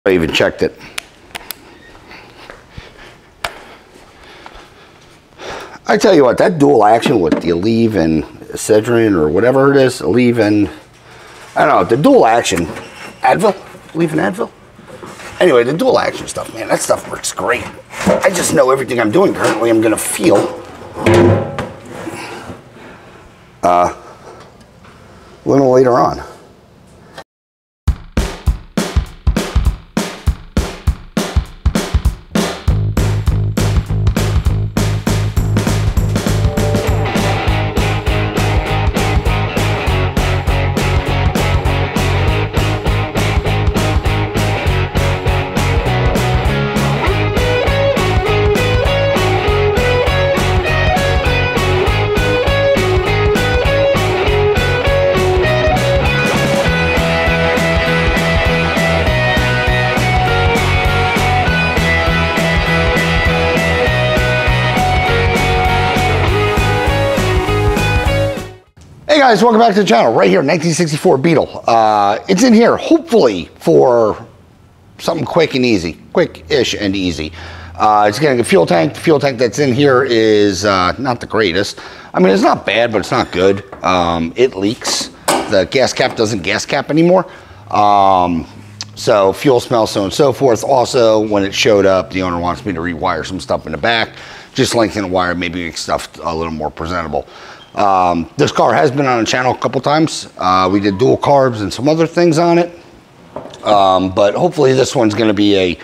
I even checked it. I tell you what, that dual action with the Aleve and Excedrin or whatever it is, Aleve and, I don't know, the dual action, Advil? Aleve and Advil? Anyway, the dual action stuff, man, that stuff works great. I just know everything I'm doing currently I'm going to feel a little later on. Hey guys, welcome back to the channel. Right here, 1964 Beetle. It's in here, hopefully, for something quick and easy. Quick-ish and easy. It's getting a fuel tank. The fuel tank that's in here is not the greatest. I mean, it's not bad, but it's not good. It leaks. The gas cap doesn't gas cap anymore. So fuel smell, so on and so forth. Also, when it showed up, the owner wants me to rewire some stuff in the back. Just lengthen the wire, maybe make stuff a little more presentable. This car has been on the channel a couple times. We did dual carbs and some other things on it. But hopefully this one's going to be a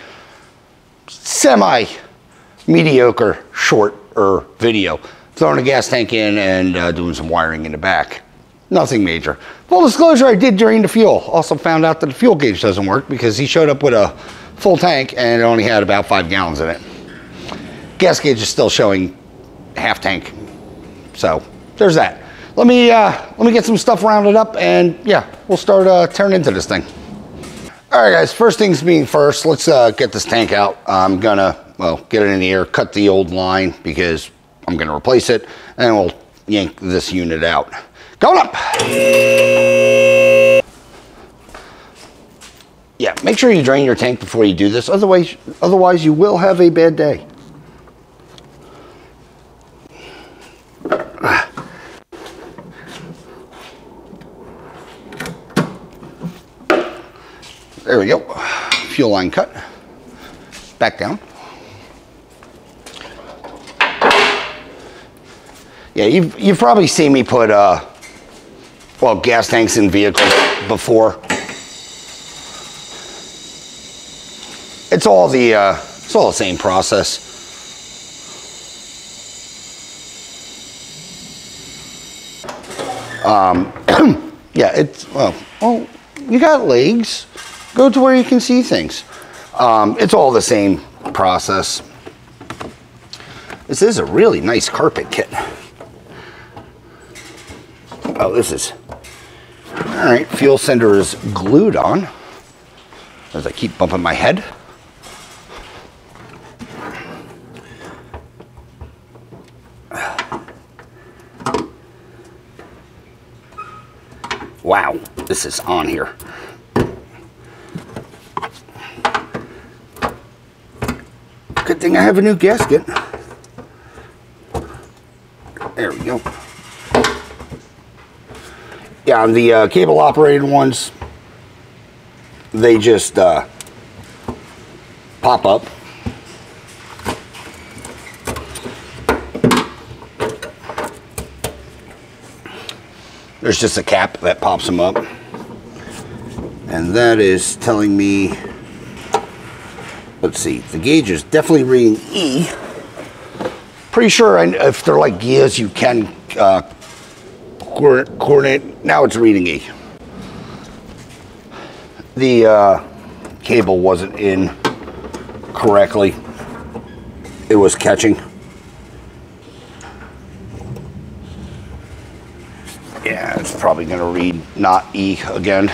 semi-mediocre, shorter video. Throwing a gas tank in and doing some wiring in the back. Nothing major. Full disclosure, I did drain the fuel. Also found out that the fuel gauge doesn't work because he showed up with a full tank and it only had about 5 gallons in it. Gas gauge is still showing half tank. So there's that. Let me get some stuff rounded up and yeah, we'll start tearing into this thing. All right guys, first things being first, let's get this tank out. I'm gonna, well, get it in the air, cut the old line because I'm gonna replace it, and we'll yank this unit out. Going up. Yeah, make sure you drain your tank before you do this, otherwise you will have a bad day. There we go. Fuel line cut. Back down. Yeah, you've probably seen me put well, gas tanks in vehicles before. It's all the same process. Yeah, it's well, you got legs. Go to where you can see things. It's all the same process. This is a really nice carpet kit. Oh, this is... All right, fuel sender is glued on as I keep bumping my head. Wow, this is on here. Good thing I have a new gasket. There we go. Yeah, on the cable operated ones, they just pop up. There's just a cap that pops them up. And that is telling me, let's see, the gauge is definitely reading E. Pretty sure if they're like gears, you can coordinate. Now it's reading E. The cable wasn't in correctly. It was catching. Yeah, it's probably going to read not E again.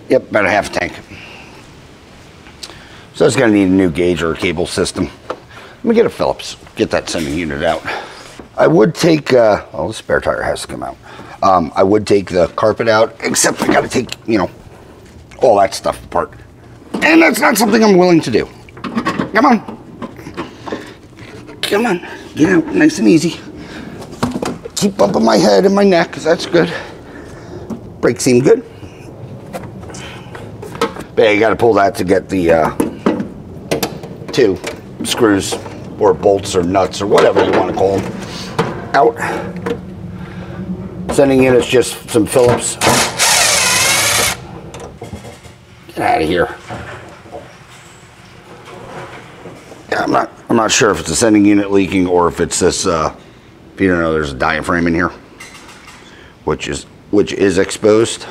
Yep, about a half tank. So it's going to need a new gauge or a cable system. Let me get a Phillips, get that sending unit out. I would take, well, the spare tire has to come out. I would take the carpet out, except I got to take, you know, all that stuff apart. And that's not something I'm willing to do. Come on. Come on. Get out nice and easy. Keep bumping my head and my neck, because that's good. Brakes seem good. But yeah, you got to pull that to get the 2 screws or bolts or nuts or whatever you want to call them out. Sending in, it's just some Phillips. Get out of here. Yeah, I'm not sure if it's a sending unit leaking or if it's this. If you don't know, there's a diaphragm in here, which is exposed.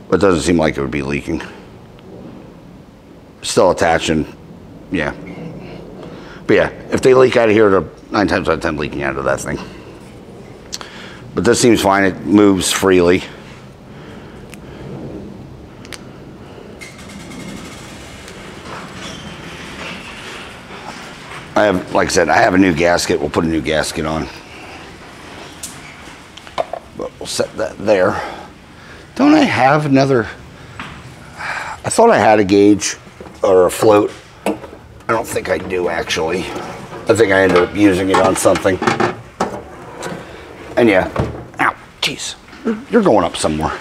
But it doesn't seem like it would be leaking. Still attached, and yeah. But yeah, if they leak out of here, they're 9 times out of 10 leaking out of that thing. But this seems fine. It moves freely. I have, like I said, I have a new gasket. We'll put a new gasket on. But we'll set that there. Don't I have another? I thought I had a gauge or a float. I don't think I do, actually. I think I ended up using it on something. And yeah, ow, jeez, you're going up somewhere.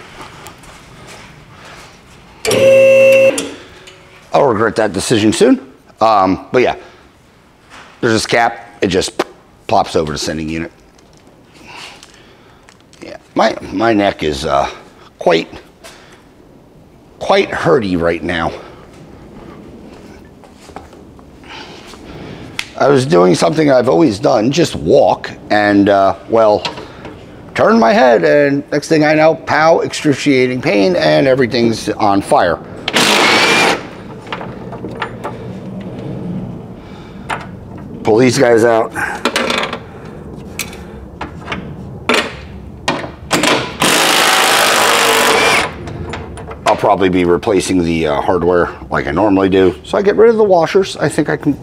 I'll regret that decision soon. But yeah, there's this cap. It just plops over the sending unit. Yeah, my neck is quite hurty right now. I was doing something I've always done, just walk, and well, turn my head, and next thing I know, pow, excruciating pain, and everything's on fire. Pull these guys out. I'll probably be replacing the hardware like I normally do. So I get rid of the washers. I think I can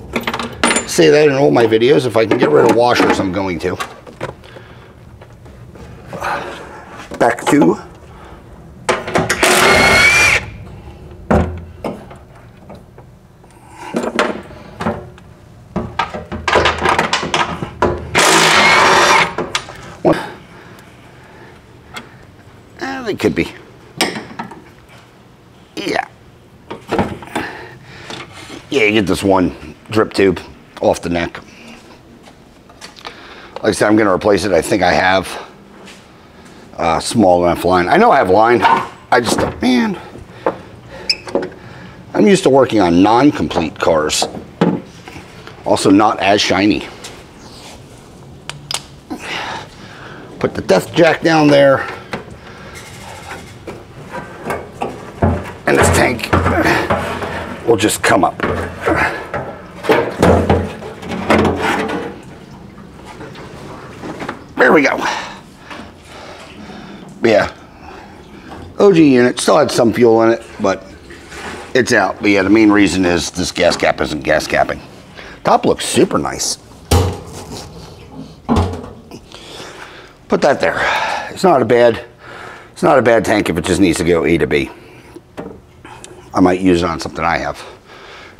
say that in all my videos. If I can get rid of washers, I'm going to. Back to they could be. Yeah. Yeah, you get this one drip tube off the neck. Like I said, I'm going to replace it. I think I have small enough line. I know I have line. I just, man, I'm used to working on non-complete cars. Also not as shiny. Put the depth jack down there. And this tank will just come up. There we go. Yeah. OG unit still had some fuel in it, but it's out. But yeah, the main reason is this gas cap isn't gas capping. Top looks super nice. Put that there. It's not a bad tank if it just needs to go A to B. I might use it on something I have.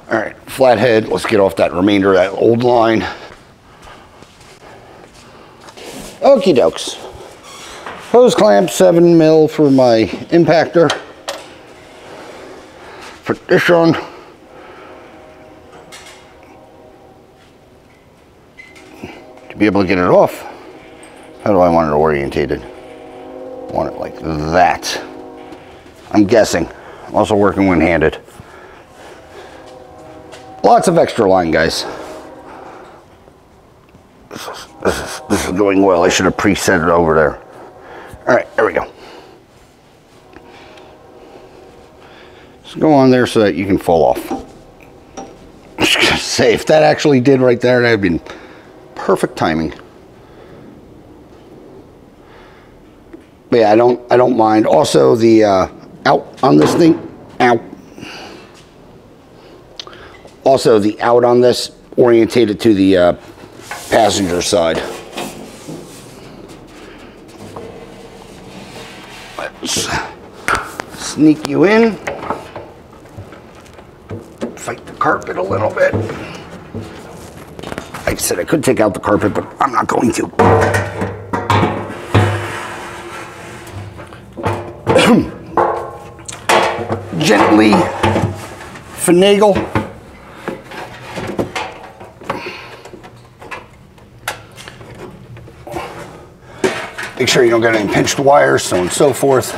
All right, flathead. Let's get off that remainder of that old line. Okie dokes. Hose clamp, 7 mil for my impactor. Put this on. To be able to get it off, how do I want it orientated? I want it like that. I'm guessing. I'm also working one-handed. Lots of extra line, guys. This is going well. I should have preset it over there. All right, there we go. Just go on there so that you can fall off. I was gonna say, if that actually did right there, that'd been perfect timing. But yeah, I don't mind. Also, the out on this thing, ow. Also, the out on this orientated to the passenger side. Sneak you in. Fight the carpet a little bit. Like I said, I could take out the carpet, but I'm not going to. Gently finagle. Make sure you don't get any pinched wires, so on and so forth.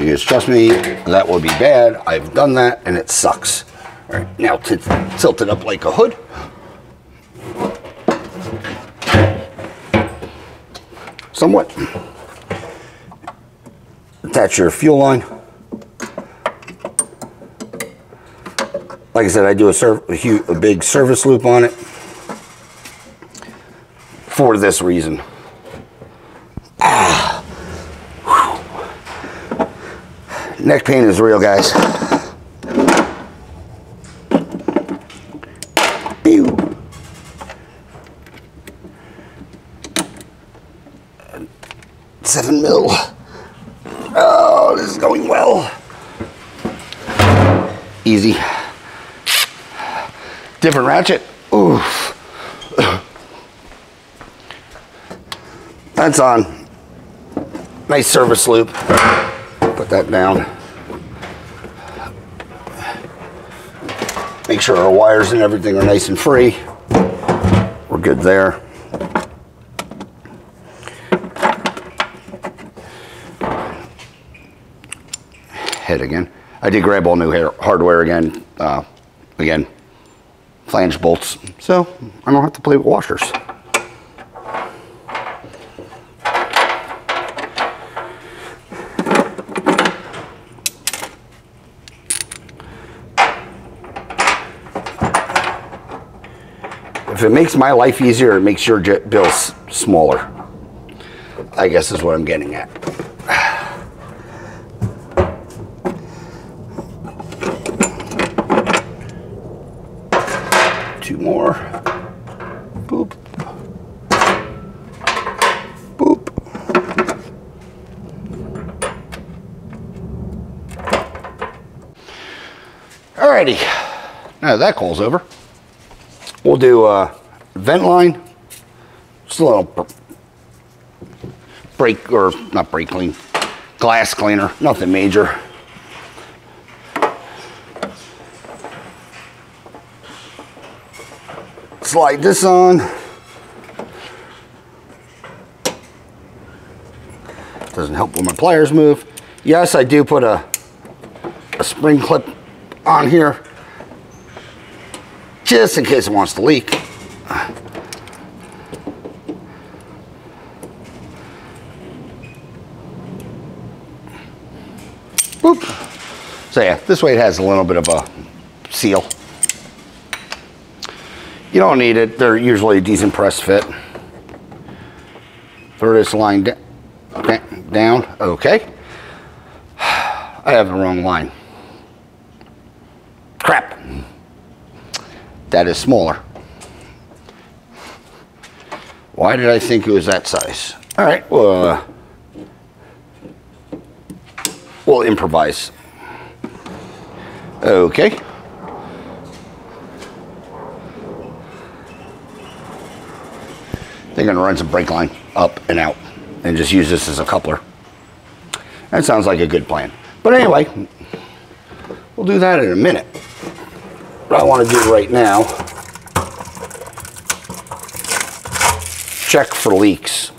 You guys trust me, that would be bad. I've done that and it sucks. All right, now tilt it up like a hood. Somewhat. Attach your fuel line. Like I said, I do a big service loop on it for this reason. Neck pain is real, guys. Pew. 7 mil. Oh, this is going well. Easy. Different ratchet. Oof. That's on. Nice service loop. Put that down. Make sure our wires and everything are nice and free. We're good there. Head again. I did grab all new hardware again. Again, flange bolts, so I don't have to play with washers. If it makes my life easier, it makes your bills smaller, I guess is what I'm getting at. Two more. Boop. Boop. Alrighty. Now that call's over. We'll do a vent line. Just a little brake, or not brake clean, glass cleaner. Nothing major. Slide this on. Doesn't help when my pliers move. Yes, I do put a spring clip on here just in case it wants to leak. Boop. So yeah, this way it has a little bit of a seal. You don't need it. They're usually a decent press fit. Throw this line down. Okay. I have the wrong line. Crap. That is smaller. Why did I think it was that size? All right, well, we'll improvise. Okay. They're gonna run some brake line up and out and just use this as a coupler. That sounds like a good plan. But anyway, we'll do that in a minute. What I want to do right now, check for leaks.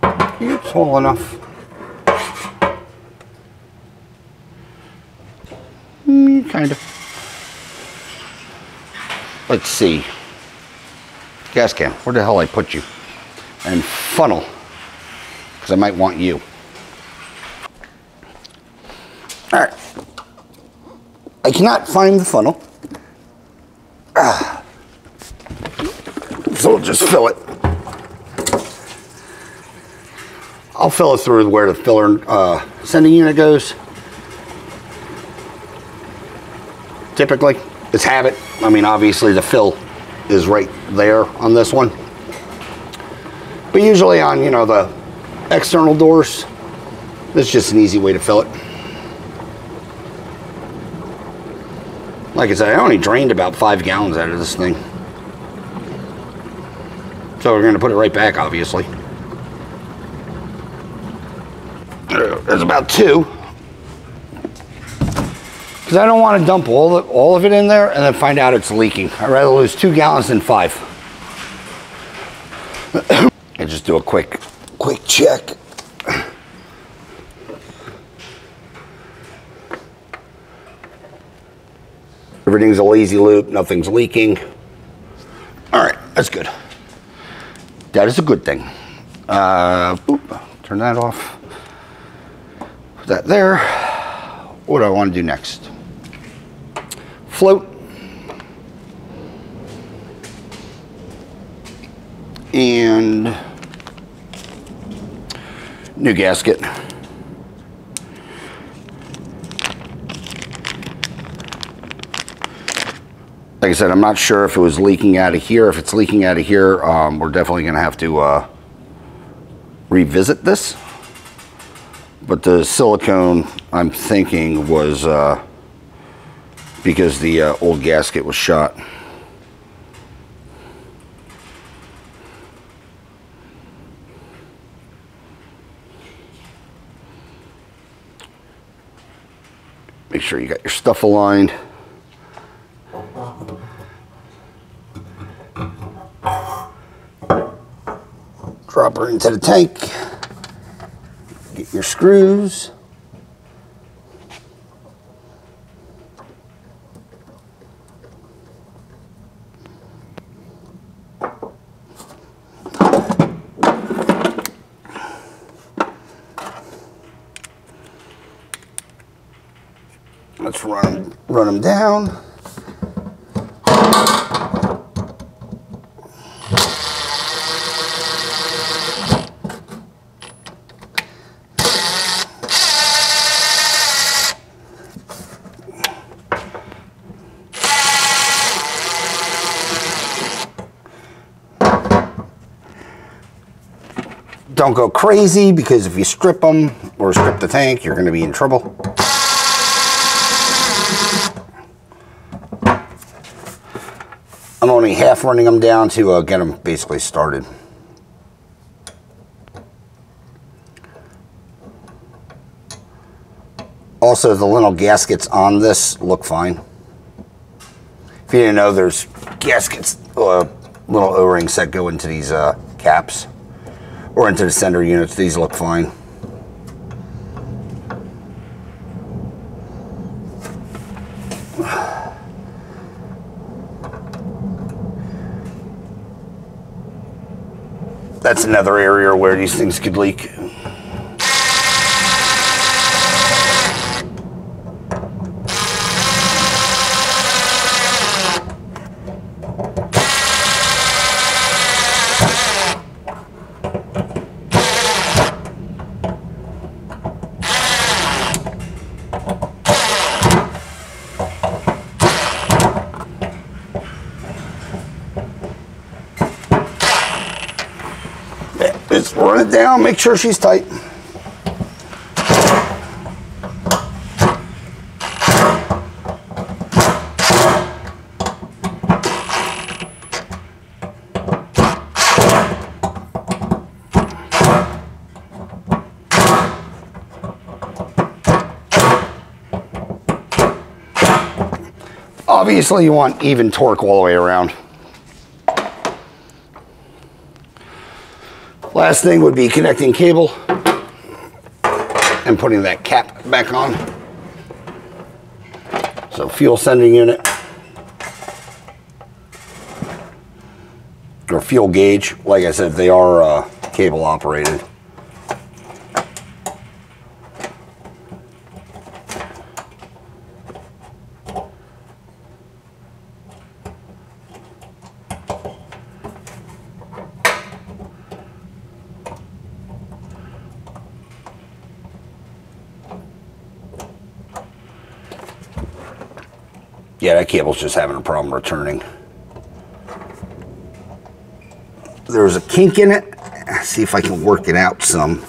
It's small enough. Kind of. Let's see. Gas can, where the hell I put you? And funnel, because I might want you. All right. I cannot find the funnel. So we'll just fill it. I'll fill it through where the filler sending unit goes. Typically, it's habit. I mean, obviously the fill is right there on this one. But usually on, you know, the external doors, that's just an easy way to fill it. Like I said, I only drained about 5 gallons out of this thing. So we're going to put it right back, obviously. There's about 2. Because I don't want to dump all of it in there and then find out it's leaking. I'd rather lose 2 gallons than 5. And just do a quick check. Everything's a lazy loop, nothing's leaking. All right, that's good. That is a good thing. Boop, turn that off. Put that there. What do I want to do next? Float. And new gasket. Like I said, I'm not sure if it was leaking out of here. If it's leaking out of here, we're definitely going to have to revisit this. But the silicone, I'm thinking, was because the old gasket was shot. Make sure you got your stuff aligned. Drop her into the tank. Get your screws. Let's run them down. Don't go crazy, because if you strip them or strip the tank, you're going to be in trouble. I'm only half running them down to get them basically started. Also, the little gaskets on this look fine. If you didn't know, there's gaskets, little O-rings that go into these caps or into the center units. These look fine. That's another area where these things could leak. Just run it down, make sure she's tight. Obviously, you want even torque all the way around. Last thing would be connecting cable and putting that cap back on. So fuel sending unit or fuel gauge. Like I said, they are cable operated. Yeah, that cable's just having a problem returning. There's a kink in it, see if I can work it out some.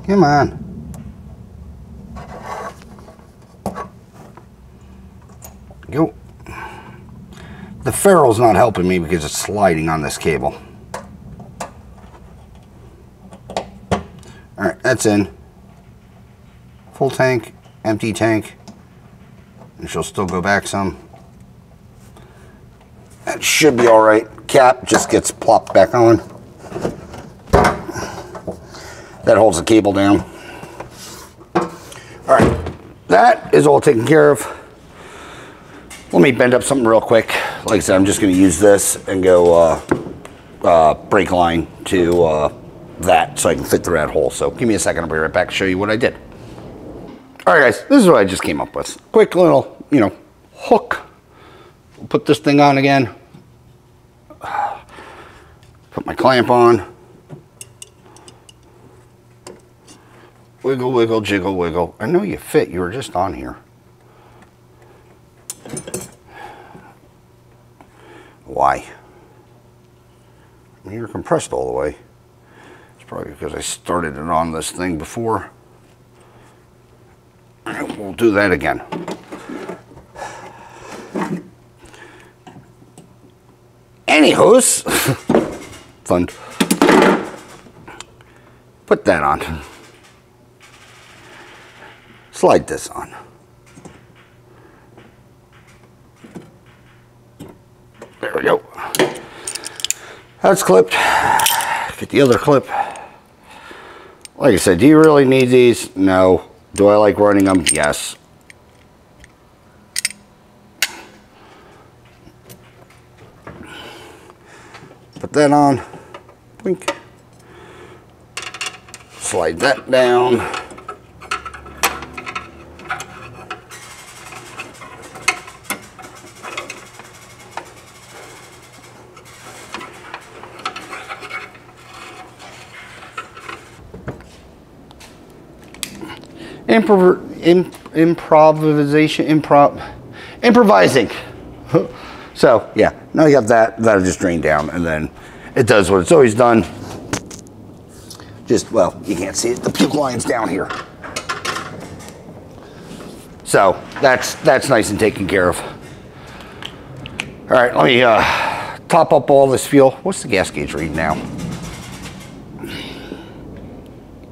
Come on. Go. The ferrule's not helping me because it's sliding on this cable. Alright, that's in. Full tank, empty tank. And she'll still go back some. That should be alright. Cap just gets plopped back on. That holds the cable down. All right, that is all taken care of. Let me bend up something real quick. Like I said, I'm just gonna use this and go brake line to that so I can fit through that hole. So give me a second, I'll be right back to show you what I did. All right guys, this is what I just came up with. Quick little, hook. We'll put this thing on again. Put my clamp on. Wiggle, wiggle, jiggle, wiggle. I know you fit. You were just on here. Why? I mean, you're compressed all the way. It's probably because I started it on this thing before. All right, we'll do that again. Anywho's, fun. Put that on. Slide this on. There we go. That's clipped. Get the other clip. Like I said, do you really need these? No. Do I like running them? Yes. Put that on. Blink. Slide that down. Improvising. So yeah, now you have that'll just drain down, and then it does what it's always done. Just, well, you can't see it, the puke line's down here. So that's nice and taken care of. All right, let me top up all this fuel. What's the gas gauge read now?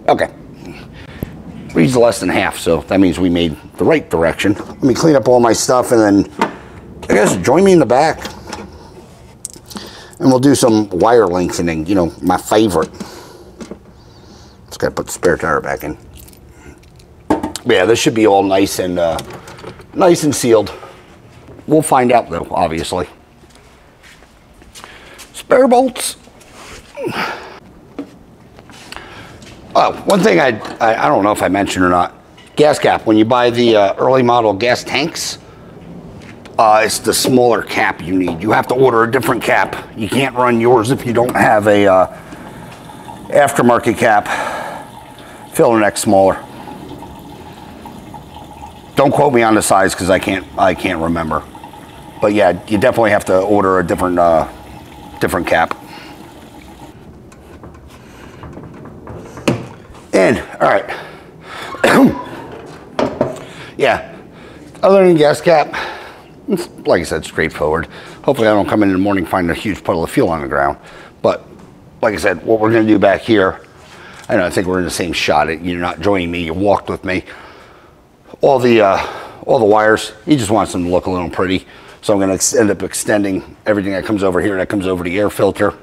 Okay. Reads less than half, so that means we made the right direction. Let me clean up all my stuff, and then I guess join me in the back. And we'll do some wire lengthening, my favorite. Just gotta put the spare tire back in. But yeah, this should be all nice and sealed. We'll find out though, obviously. Spare bolts. Oh, one thing I don't know if I mentioned or not. Gas cap, when you buy the early model gas tanks, it's the smaller cap you need. You have to order a different cap. You can't run yours if you don't have a aftermarket cap. Fill the neck smaller. Don't quote me on the size because I can't remember. But yeah, you definitely have to order a different cap. In. All right. Yeah. Other than gas cap, it's, like I said, straightforward. Hopefully I don't come in the morning and find a huge puddle of fuel on the ground. But like I said, what we're going to do back here, I think we're in the same shot. You're not joining me. You walked with me. All the wires, he just wants them to look a little pretty. So I'm going to end up extending everything that comes over here, that comes over the air filter.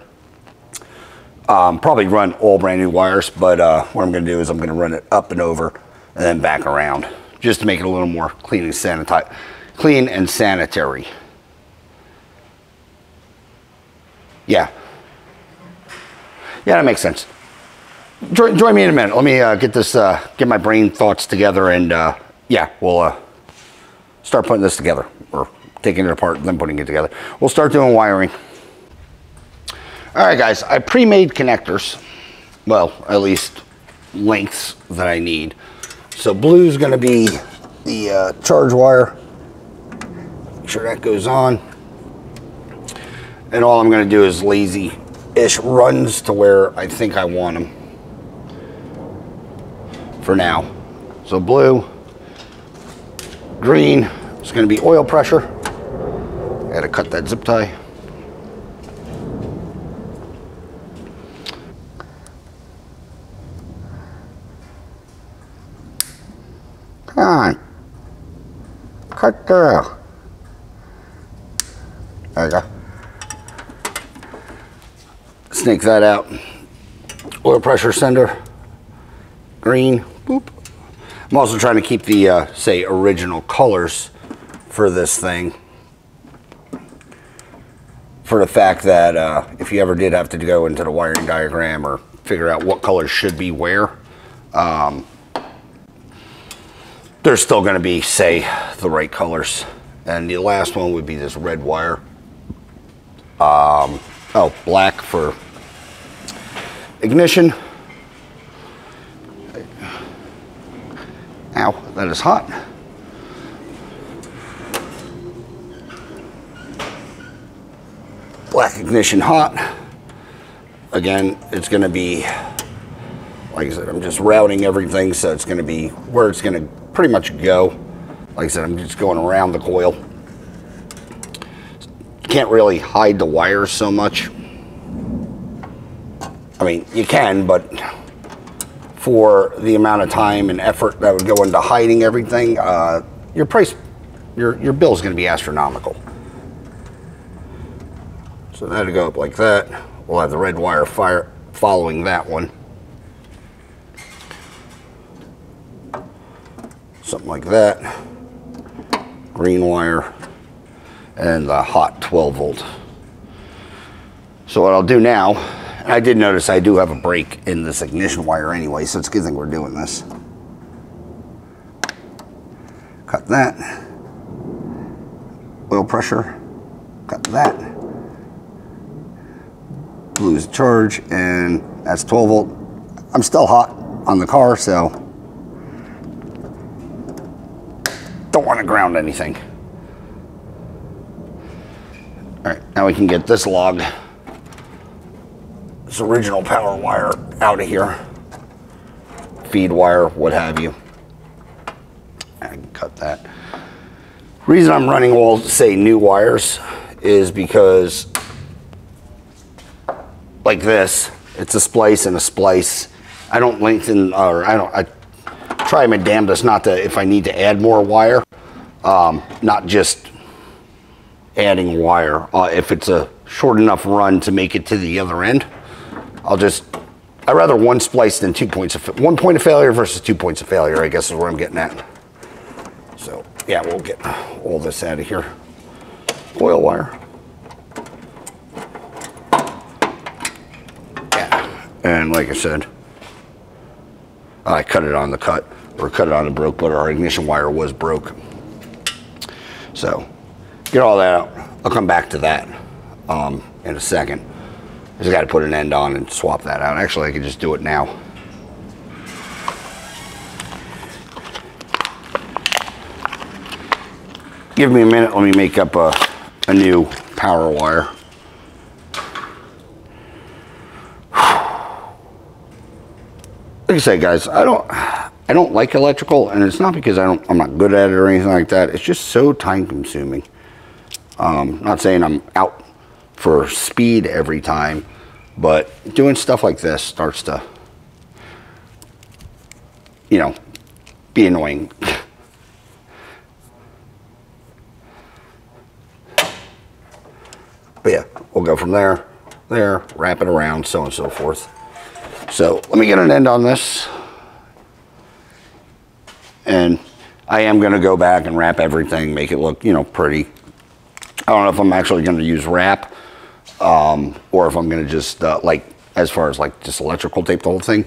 Probably run all brand new wires, but what I'm going to do is I'm going to run it up and over and then back around just to make it a little more clean and clean and sanitary. Yeah. Yeah, that makes sense. Join me in a minute. Let me get this, get my brain thoughts together, and yeah, we'll start putting this together, or taking it apart and then putting it together. We'll start doing wiring. All right, guys, I pre-made connectors. Well, at least lengths that I need. So blue's going to be the charge wire. Make sure that goes on. And all I'm going to do is lazy-ish runs to where I think I want them for now. So blue, green is going to be oil pressure. I got to cut that zip tie. Come on. Cut through. There you go. Snake that out. Oil pressure sender. Green. Boop. I'm also trying to keep the, say, original colors for this thing. For the fact that if you ever did have to go into the wiring diagram or figure out what colors should be where, there's still going to be, say, the right colors. And the last one would be this red wire. Oh, black for ignition. Ow, that is hot. Black ignition hot. Again, it's going to be, like I said, I'm just routing everything, so it's going to be where it's going to pretty much go. Like I said, I'm just going around the coil. Can't really hide the wires so much. I mean, you can, but for the amount of time and effort that would go into hiding everything, your bill is going to be astronomical. So that'll go up like that. We'll have the red wire following that one. Something like that. Green wire and the hot 12 volt. So what I'll do now, and I did notice I do have a break in this ignition wire anyway, so it's a good thing we're doing this. Cut that. Oil pressure. Cut that. Blue's charge, and that's 12 volt. I'm still hot on the car, so don't want to ground anything. All right, now we can get this log, this original power wire, out of here. Feed wire, what have you. I can cut that. Reason I'm running all, say, new wires is because, like this, it's a splice and a splice. I don't lengthen, or I try my damnedest not to, if I need to add more wire, not just adding wire. If it's a short enough run to make it to the other end, I'd rather one splice than 2 points of, 1 point of failure versus 2 points of failure, I guess is where I'm getting at. So yeah, we'll get all this out of here. Oil wire. Yeah, and like I said, I cut it on the cut, or cut it on the broke, but our ignition wire was broke. So get all that out. I'll come back to that in a second. I just got to put an end on and swap that out. Actually, I can just do it now. Give me a minute. Let me make up a new power wire. Like I said, guys, I don't like electrical, and it's not because I'm not good at it or anything like that. It's just so time consuming. Not saying I'm out for speed every time, but doing stuff like this starts to, you know, be annoying. But yeah, we'll go from there, wrap it around, so on and so forth. So let me get an end on this. And I am going to go back and wrap everything, make it look, you know, pretty. I don't know if I'm actually going to use wrap, or if I'm going to just, like, as far as like just electrical tape the whole thing,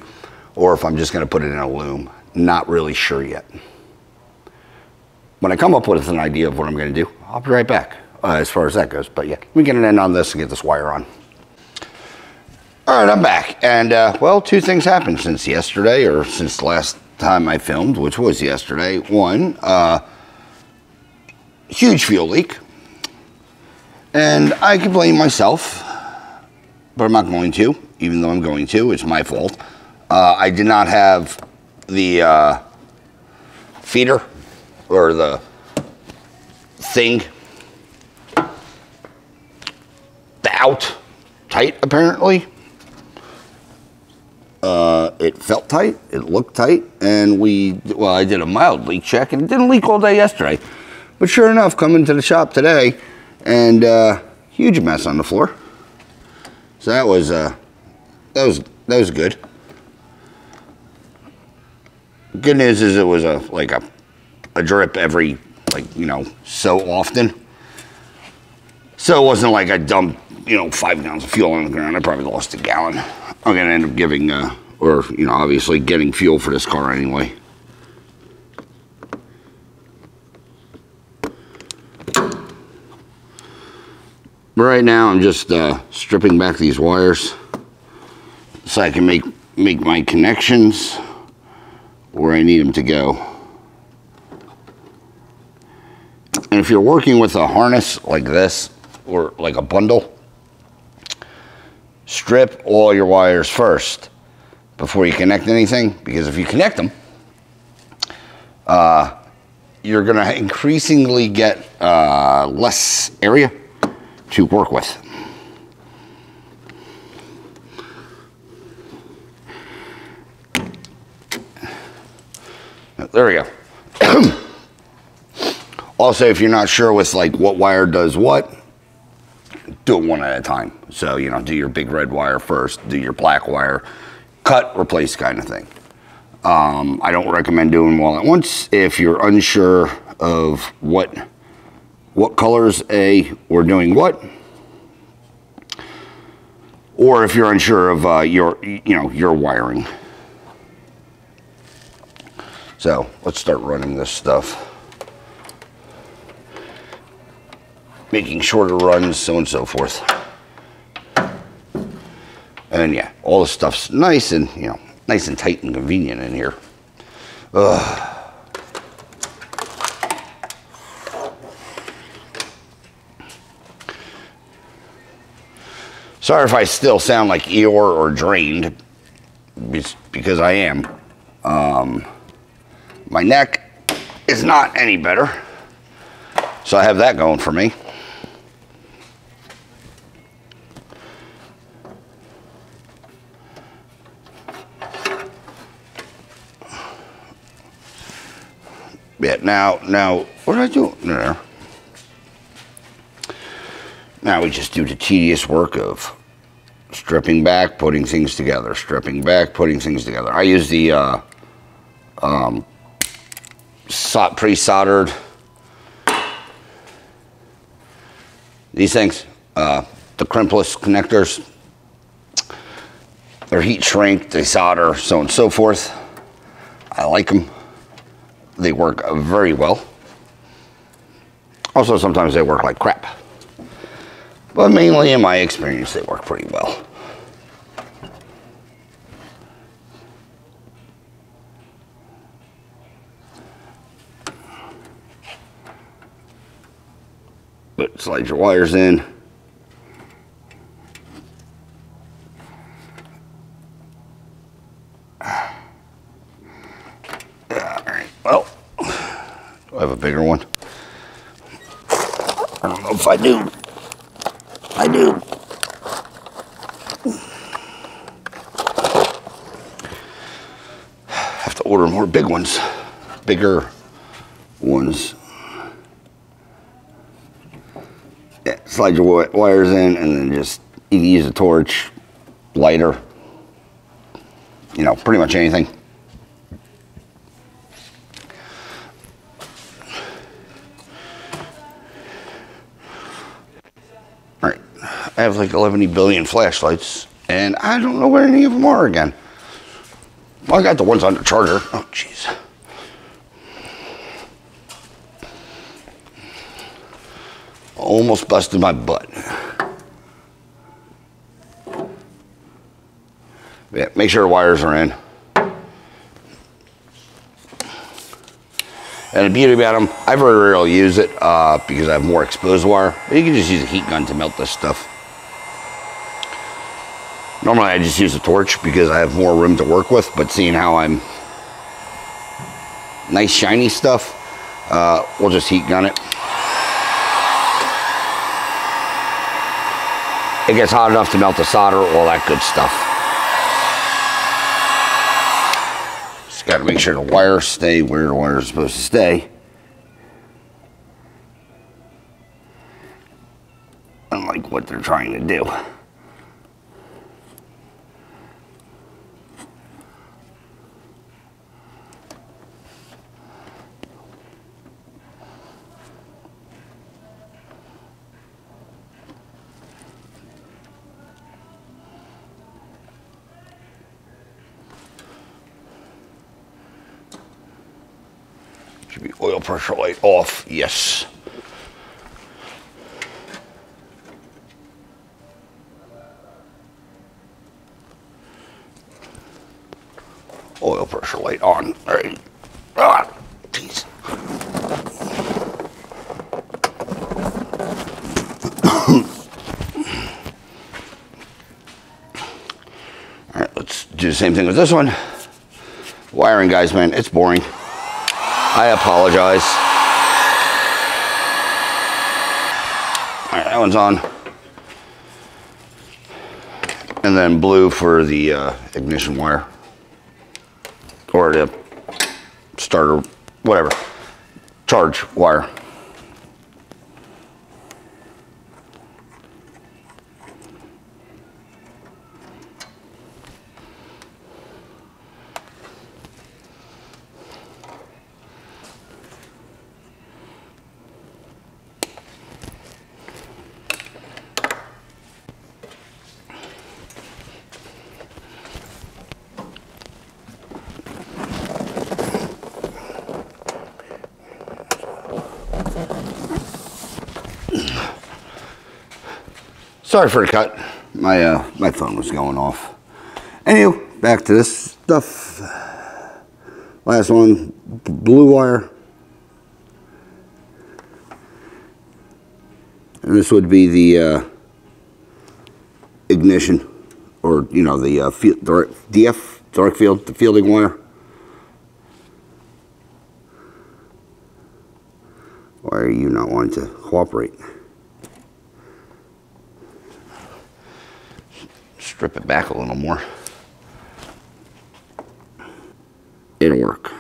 or if I'm just going to put it in a loom. Not really sure yet. When I come up with an idea of what I'm going to do, I'll be right back as far as that goes. But yeah, we get an end on this and get this wire on. All right, I'm back. And, well, two things happened since yesterday, or since the last time I filmed, which was yesterday. One, huge fuel leak. And I can blame myself, but I'm not going to, even though I'm going to. It's my fault. I did not have the feeder, or the thing, out tight, apparently. It felt tight, it looked tight, and I did a mild leak check, and it didn't leak all day yesterday. But sure enough, coming to the shop today, and huge mess on the floor. So that was good. Good news is it was like a drip every, like, you know, so often. So it wasn't like I dumped, you know, 5 gallons of fuel on the ground. I probably lost a gallon. I'm gonna end up giving, or, you know, obviously getting fuel for this car anyway. But right now I'm just stripping back these wires so I can make my connections where I need them to go. And if you're working with a harness like this, or like a bundle, strip all your wires first before you connect anything, because if you connect them, you're going to increasingly get less area to work with. There we go. Also, if you're not sure with like what wire does what, do it one at a time. So, you know, do your big red wire first, do your black wire, cut, replace kind of thing. I don't recommend doing them all at once. If you're unsure of what colors we're doing what, or if you're unsure of your wiring. So let's start running this stuff. Making shorter runs, so on and so forth. And yeah, all the stuff's nice and, you know, nice and tight and convenient in here. Sorry if I still sound like Eeyore or drained, because I am. My neck is not any better, so I have that going for me. Yeah, now, what did I do? There. Now we just do the tedious work of stripping back, putting things together, stripping back, putting things together. I use the pre-soldered these things, the crimpless connectors. They're heat shrink, they solder, so on and so forth. I like them. They work very well. Also, sometimes they work like crap. But mainly, in my experience, they work pretty well. But slide your wires in. Alright, well, do I have a bigger one? I don't know if I do. I do. Have to order more big ones. Bigger ones. Yeah, slide your wires in and then just you can use a torch, lighter, you know, pretty much anything. I have like 11 billion flashlights, and I don't know where any of them are again. Well, I got the ones on the charger. Oh, jeez. Almost busted my butt. Yeah, make sure the wires are in. And the beauty about them, I very rarely use it because I have more exposed wire. But you can just use a heat gun to melt this stuff. Normally I just use a torch because I have more room to work with, but seeing how I'm nice shiny stuff, we'll just heat gun it. It gets hot enough to melt the solder, all that good stuff. Just got to make sure the wires stay where the wire is supposed to stay. Unlike what they're trying to do. Should be oil pressure light off, yes. Oil pressure light on, all right. Ah, jeez. All right, let's do the same thing with this one. Wiring, guys, man, it's boring. I apologize. All right, that one's on. And then blue for the ignition wire. Or the starter, whatever. Charge wire. Sorry for the cut. My phone was going off. Anyway, back to this stuff. Last one, blue wire. And this would be the ignition, or you know, the DF, dark field, the fielding wire. Why are you not wanting to cooperate? Strip it back a little more. It'll work.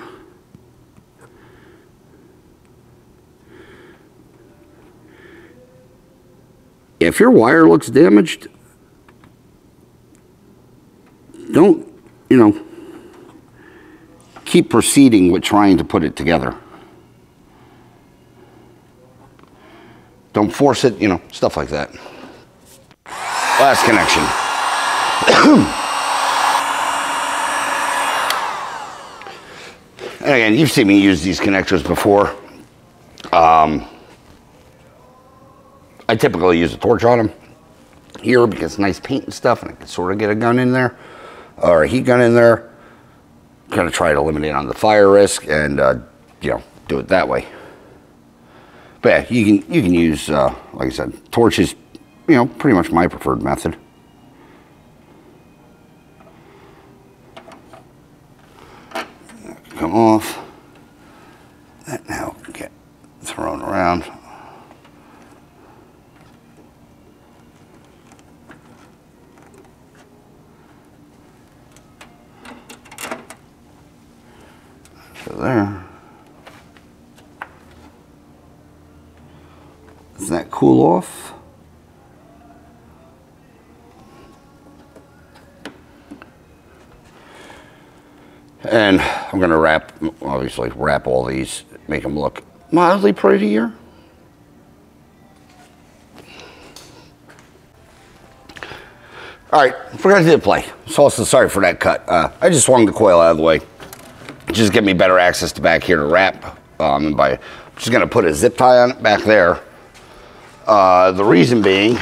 If your wire looks damaged, don't, you know, keep proceeding with trying to put it together. Don't force it, you know, stuff like that. Last connection. And again, you've seen me use these connectors before. I typically use a torch on them here because it's nice paint and stuff, and I can sort of get a gun in there or a heat gun in there. Kind of try to eliminate on the fire risk and you know, do it that way. But yeah, you can use like I said, torches. You know, pretty much my preferred method. Come off. That now can get thrown around. So there. Does that cool off? And I'm going to obviously wrap all these, make them look mildly prettier. All right, forgot to do the play. So also sorry for that cut. I just swung the coil out of the way. Just give me better access to back here to wrap. And I'm just gonna put a zip tie on it back there. The reason being,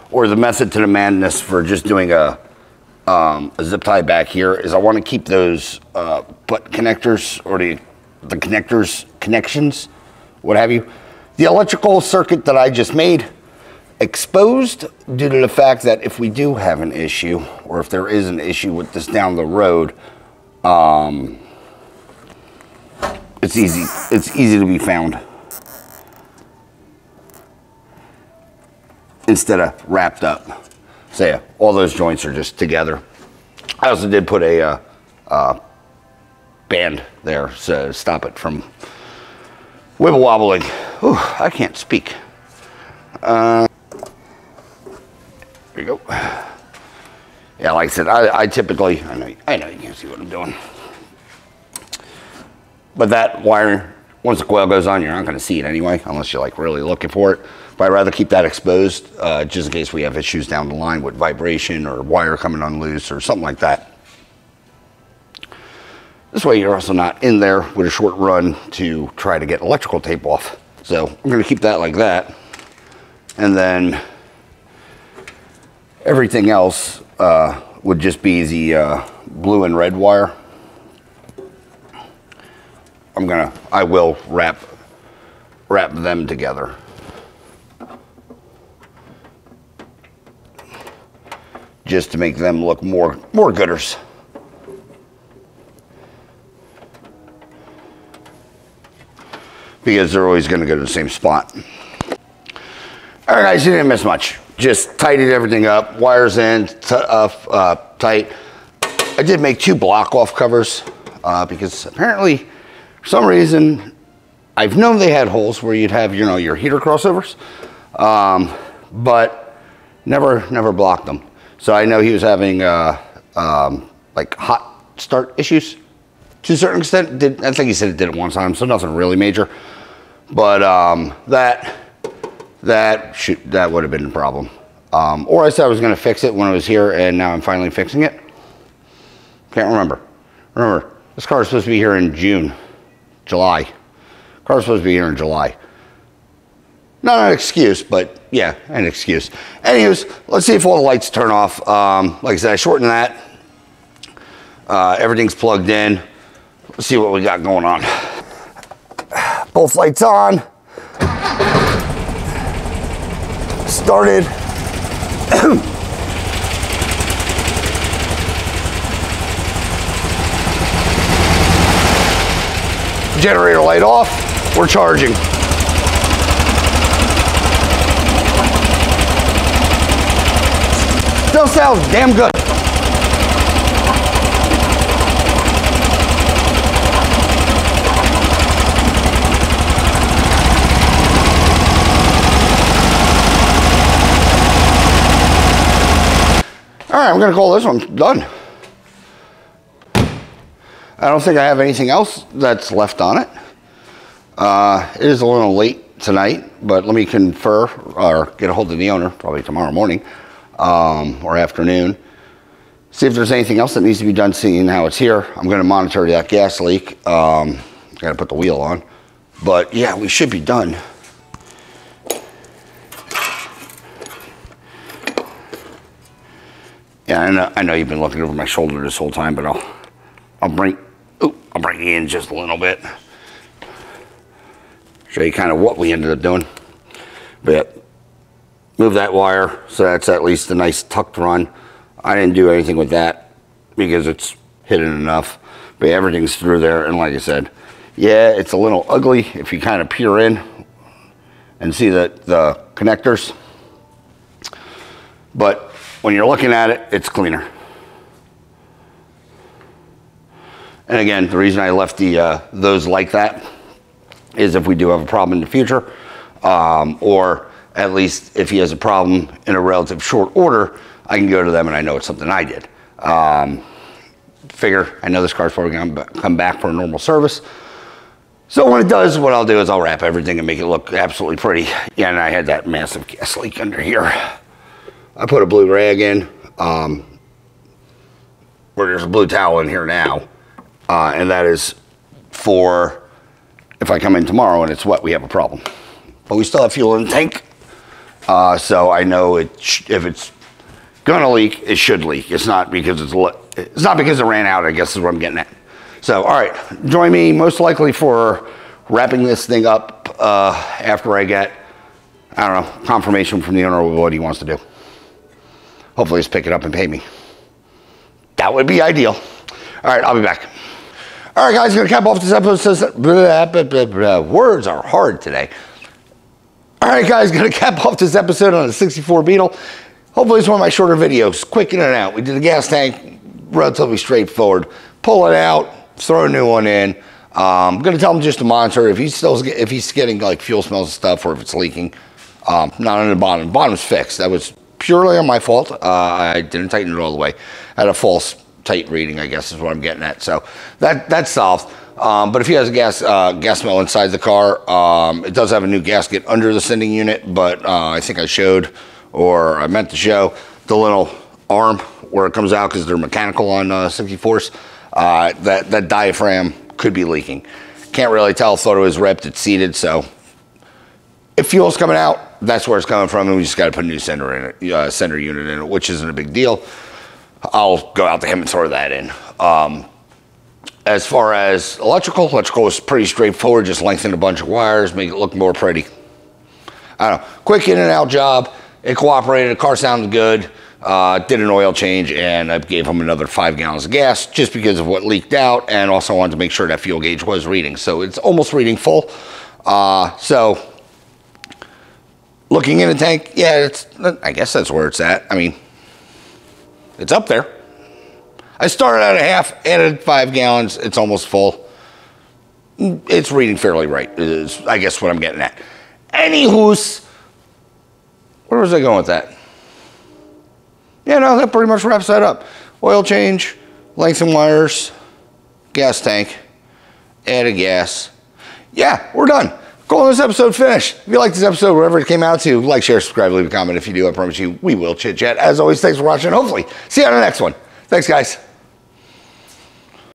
or the method to the madness for just doing a zip tie back here is I want to keep those butt connectors or the connections, what have you, the electrical circuit that I just made exposed due to the fact that if we do have an issue or if there is an issue with this down the road, it's easy to be found instead of wrapped up. So yeah, all those joints are just together. I also did put a band there to stop it from wibble wobbling. Whew, I can't speak. There you go. Yeah, like I said, I typically, I know you can't see what I'm doing. But that wire, once the coil goes on, you're not going to see it anyway, unless you're like really looking for it. But I'd rather keep that exposed, just in case we have issues down the line with vibration or wire coming unloose or something like that. This way you're also not in there with a short run to try to get electrical tape off. So I'm going to keep that like that. And then everything else would just be the blue and red wire. I will wrap them together. Just to make them look more gooders. Because they're always going to go to the same spot. All right, guys, you didn't miss much. Just tidied everything up, wires in, tight. I did make 2 block off covers because apparently, for some reason, I've known they had holes where you'd have, your heater crossovers, but never blocked them. So I know he was having like hot start issues to a certain extent. I think he said it did it one time, so nothing really major. But that would have been the problem. Or I said I was going to fix it when I was here, and now I'm finally fixing it. Can't remember. Remember, this car is supposed to be here in July. Car's supposed to be here in July. Not an excuse, but yeah, an excuse. Anyways, let's see if all the lights turn off. Like I said, I shortened that. Everything's plugged in. Let's see what we got going on. Both lights on. Started. Generator light off. We're charging. Still sounds damn good. All right, I'm gonna call this one done. I don't think I have anything else that's left on it. It is a little late tonight, but let me confer or get a hold of the owner, probably tomorrow morning or afternoon. See if there's anything else that needs to be done, seeing how it's here. I'm gonna monitor that gas leak. Gotta put the wheel on. But yeah, we should be done. Yeah, I know you've been looking over my shoulder this whole time, but I'll bring you in just a little bit. Show you kind of what we ended up doing. But move that wire, so that's at least a nice tucked run. I didn't do anything with that because it's hidden enough. But everything's through there, and like I said, yeah, it's a little ugly if you kind of peer in and see the connectors. But when you're looking at it, it's cleaner. And again, the reason I left those like that is if we do have a problem in the future, or at least if he has a problem in a relative short order, I can go to them and I know it's something I did. Figure, I know this car's probably gonna come back for a normal service. So when it does, what I'll do is I'll wrap everything and make it look absolutely pretty. Yeah, and I had that massive gas leak under here. I put a blue rag in, where there's a blue towel in here now. And that is for if I come in tomorrow and it's wet, we have a problem. But we still have fuel in the tank. So I know if it's gonna leak, it should leak. It's not because it's not because it ran out, I guess is what I'm getting at. So, all right, join me most likely for wrapping this thing up after I get, I don't know, confirmation from the owner of what he wants to do. Hopefully he's pick it up and pay me. That would be ideal. All right, I'll be back. All right, guys, gonna cap off this episode. Words are hard today. All right, guys, gonna cap off this episode on the 64 Beetle. Hopefully it's one of my shorter videos, quick in and out. We did the gas tank, relatively straightforward. Pull it out, throw a new one in. I'm gonna tell him just to monitor if he's getting like fuel smells and stuff, or if it's leaking. Not on the bottom. Bottom's fixed. That was purely on my fault. I didn't tighten it all the way. I had a false tight reading, I guess is what I'm getting at. So that's solved. But if he has a gas smell inside the car, it does have a new gasket under the sending unit, but I think I showed, or I meant to show, the little arm where it comes out because they're mechanical on 64s. That diaphragm could be leaking. Can't really tell. Thought it was ripped. It's seated. So if fuel's coming out, that's where it's coming from, and we just got to put a new sender in it, sender unit in it, which isn't a big deal. I'll go out to him and throw that in. As far as electrical is pretty straightforward. Just lengthen a bunch of wires, make it look more pretty. I don't know. Quick in and out job. It cooperated. The car sounded good. Did an oil change, and I gave him another 5 gallons of gas just because of what leaked out, and also wanted to make sure that fuel gauge was reading. So it's almost reading full. So looking in the tank, yeah, I guess that's where it's at. I mean, it's up there. I started at a half, added 5 gallons. It's almost full. It's reading fairly right, is I guess what I'm getting at. Anywho's, where was I going with that? Yeah, no, that pretty much wraps that up. Oil change, lengthen wires, gas tank, added gas. Yeah, we're done. Calling this episode finished. If you like this episode, wherever it came out to, like, share, subscribe, leave a comment. If you do, I promise you, we will chit chat. As always, thanks for watching. Hopefully, see you on the next one. Thanks, guys.